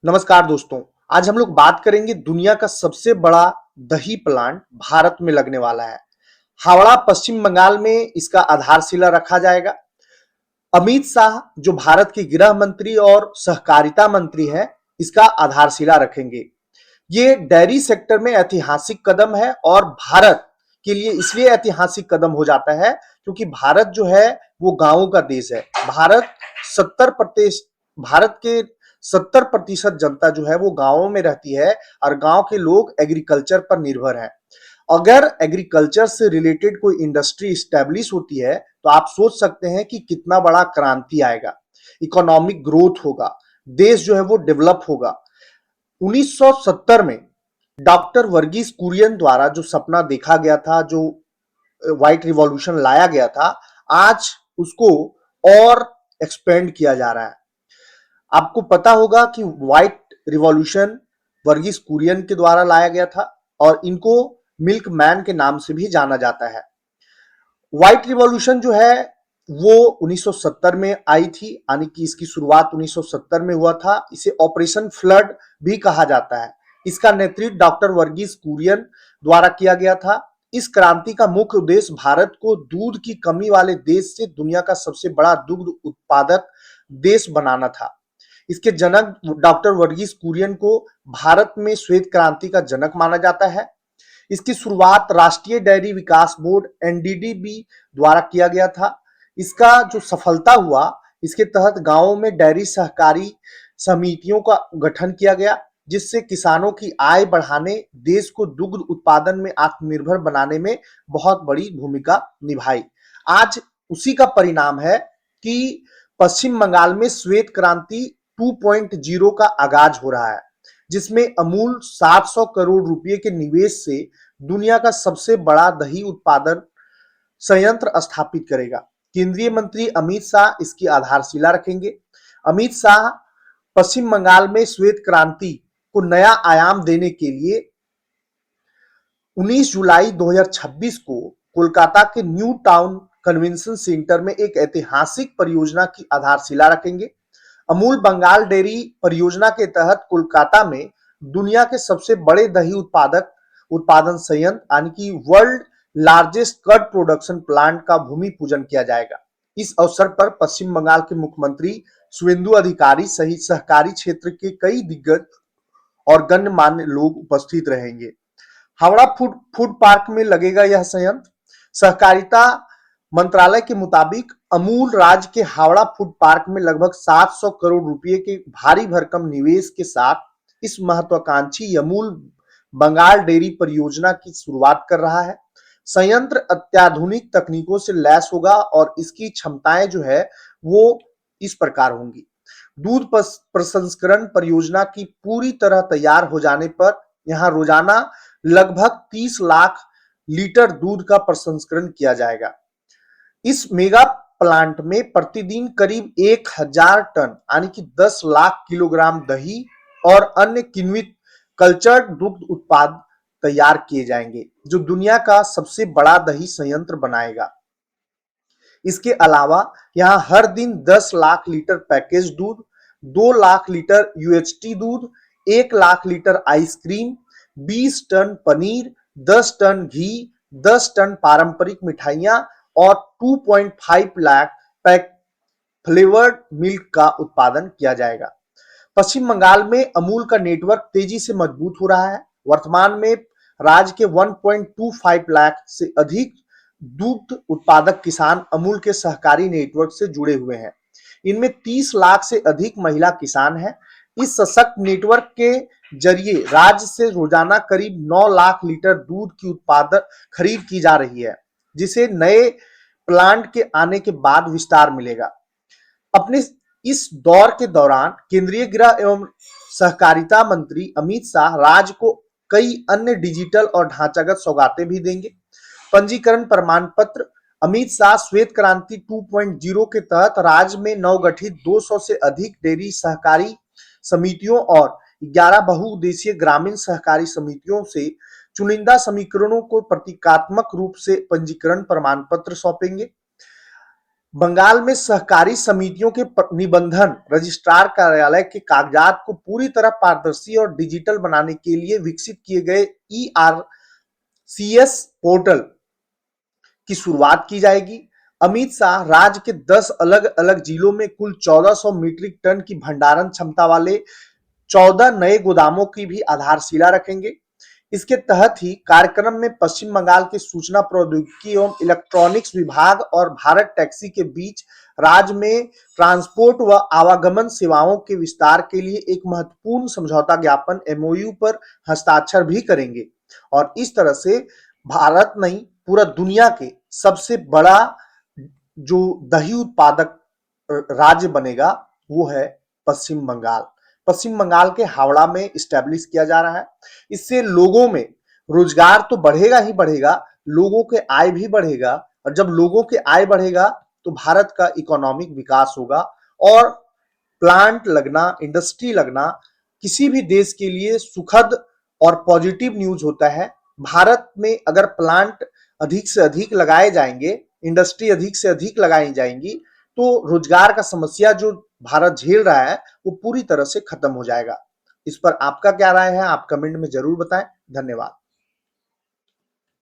नमस्कार दोस्तों। आज हम लोग बात करेंगे दुनिया का सबसे बड़ा दही प्लांट भारत में लगने वाला है। हावड़ा पश्चिम बंगाल में इसका आधारशिला रखा जाएगा। अमित शाह जो भारत के गृह मंत्री और सहकारिता मंत्री हैं, इसका आधारशिला रखेंगे। ये डेयरी सेक्टर में ऐतिहासिक कदम है और भारत के लिए इसलिए ऐतिहासिक कदम हो जाता है क्योंकि भारत जो है वो गांवों का देश है। सत्तर प्रतिशत भारत के 70% जनता जो है वो गांवों में रहती है और गांव के लोग एग्रीकल्चर पर निर्भर हैं। अगर एग्रीकल्चर से रिलेटेड कोई इंडस्ट्री स्टैब्लिश होती है तो आप सोच सकते हैं कि कितना बड़ा क्रांति आएगा, इकोनॉमिक ग्रोथ होगा, देश जो है वो डेवलप होगा। 1970 में डॉक्टर वर्गीस कुरियन द्वारा जो सपना देखा गया था, जो व्हाइट रिवॉल्यूशन लाया गया था, आज उसको और एक्सपेंड किया जा रहा है। आपको पता होगा कि व्हाइट रिवॉल्यूशन वर्गीस कुरियन के द्वारा लाया गया था और इनको मिल्क मैन के नाम से भी जाना जाता है। व्हाइट रिवॉल्यूशन जो है वो 1970 में आई थी, यानी कि इसकी शुरुआत 1970 में हुआ था। इसे ऑपरेशन फ्लड भी कहा जाता है। इसका नेतृत्व डॉक्टर वर्गीस कुरियन द्वारा किया गया था। इस क्रांति का मुख्य उद्देश्य भारत को दूध की कमी वाले देश से दुनिया का सबसे बड़ा दुग्ध उत्पादक देश बनाना था। इसके जनक डॉक्टर वर्गीस कुरियन को भारत में श्वेत क्रांति का जनक माना जाता है। इसकी शुरुआत राष्ट्रीय डेयरी विकास बोर्ड एनडीडीबी द्वारा किया गया था। इसका जो सफलता हुआ, इसके तहत गांवों में डेयरी सहकारी समितियों का गठन किया गया, जिससे किसानों की आय बढ़ाने, देश को दुग्ध उत्पादन में आत्मनिर्भर बनाने में बहुत बड़ी भूमिका निभाई। आज उसी का परिणाम है कि पश्चिम बंगाल में श्वेत क्रांति 2.0 का आगाज हो रहा है, जिसमें अमूल 700 करोड़ रुपए के निवेश से दुनिया का सबसे बड़ा दही उत्पादन संयंत्र स्थापित करेगा। केंद्रीय मंत्री अमित शाह इसकी आधारशिला रखेंगे। अमित शाह पश्चिम बंगाल में श्वेत क्रांति को नया आयाम देने के लिए 19 जुलाई 2026 को कोलकाता के न्यू टाउन कन्वेंशन सेंटर में एक ऐतिहासिक परियोजना की आधारशिला रखेंगे। अमूल बंगाल डेयरी परियोजना के तहत कोलकाता में दुनिया के सबसे बड़े दही उत्पादन संयंत्र यानी कि world largest curd production plant का भूमि पूजन किया जाएगा। इस अवसर पर पश्चिम बंगाल के मुख्यमंत्री शुवेंदु अधिकारी सहित सहकारी क्षेत्र के कई दिग्गज और गणमान्य लोग उपस्थित रहेंगे। हावड़ा फूड पार्क में लगेगा यह संयंत्र। सहकारिता मंत्रालय के मुताबिक अमूल राज्य के हावड़ा फूड पार्क में लगभग 700 करोड़ रुपए के भारी भरकम निवेश के साथ इस महत्वाकांक्षी अमूल बंगाल डेयरी परियोजना की शुरुआत कर रहा है। संयंत्र अत्याधुनिक तकनीकों से लैस होगा और इसकी क्षमताएं जो है वो इस प्रकार होंगी। दूध प्रसंस्करण परियोजना की पूरी तरह तैयार हो जाने पर यहां रोजाना लगभग 30 लाख लीटर दूध का प्रसंस्करण किया जाएगा। इस मेगा प्लांट में प्रतिदिन करीब 1000 टन यानी कि 10 लाख किलोग्राम दही और अन्य किण्वित कल्चर्ड दुग्ध उत्पाद तैयार किए जाएंगे, जो दुनिया का सबसे बड़ा दही संयंत्र बनाएगा। इसके अलावा यहां हर दिन 10 लाख लीटर पैकेज दूध, 2 लाख लीटर यूएचटी दूध, 1 lakh litre ice cream, 20 tonne paneer, 10 tonne ghee, 10 tonne पारंपरिक मिठाइयां और 2.5 लाख पैक फ्लेवर्ड मिल्क का उत्पादन किया जाएगा। पश्चिम बंगाल में अमूल का नेटवर्क तेजी से मजबूत हो रहा है। वर्तमान में राज्य के 1.25 लाख से अधिक दुग्ध उत्पादक किसान अमूल के सहकारी नेटवर्क से जुड़े हुए हैं। इनमें 30 लाख से अधिक महिला किसान हैं। इस सशक्त नेटवर्क के जरिए राज्य से रोजाना करीब 9 लाख लीटर दूध की उत्पादन खरीद की जा रही है, जिसे नए प्लांट के आने के बाद विस्तार मिलेगा। अपने इस दौर के दौरान केंद्रीय गृह एवं सहकारिता मंत्री अमित शाह राज्य को कई अन्य डिजिटल और ढांचागत सौगातें भी देंगे। पंजीकरण प्रमाण पत्र। अमित शाह श्वेत क्रांति 2.0 के तहत राज्य में नवगठित 200 से अधिक डेयरी सहकारी समितियों और 11 बहुउद्देशीय ग्रामीण सहकारी समितियों से चुनिंदा समीकरणों को प्रतीकात्मक रूप से पंजीकरण प्रमाण पत्र सौंपेंगे। बंगाल में सहकारी समितियों के निबंधन रजिस्ट्रार कार्यालय के कागजात को पूरी तरह पारदर्शी और डिजिटल बनाने के लिए विकसित किए गए ERCS पोर्टल की शुरुआत की जाएगी। अमित शाह राज्य के 10 अलग अलग जिलों में कुल 1400 मीट्रिक टन की भंडारण क्षमता वाले 14 नए गोदामों की भी आधारशिला रखेंगे। इसके तहत ही कार्यक्रम में पश्चिम बंगाल के सूचना प्रौद्योगिकी एवं इलेक्ट्रॉनिक्स विभाग और भारत टैक्सी के बीच राज्य में ट्रांसपोर्ट व आवागमन सेवाओं के विस्तार के लिए एक महत्वपूर्ण समझौता ज्ञापन MOU पर हस्ताक्षर भी करेंगे और इस तरह से भारत नहीं पूरा दुनिया के सबसे बड़ा जो दही उत्पादक राज्य बनेगा वो है पश्चिम बंगाल। पश्चिम बंगाल के हावड़ा में इस्टेब्लिश किया जा रहा है। इससे लोगों में रोजगार तो बढ़ेगा ही बढ़ेगा, लोगों के आय भी बढ़ेगा और जब लोगों के आय बढ़ेगा तो भारत का इकोनॉमिक विकास होगा और प्लांट लगना, इंडस्ट्री लगना किसी भी देश के लिए सुखद और पॉजिटिव न्यूज होता है। भारत में अगर प्लांट अधिक से अधिक लगाए जाएंगे, इंडस्ट्री अधिक से अधिक लगाई जाएंगी तो रोजगार का समस्या जो भारत झेल रहा है वो पूरी तरह से खत्म हो जाएगा। इस पर आपका क्या राय है आप कमेंट में जरूर बताएं। धन्यवाद।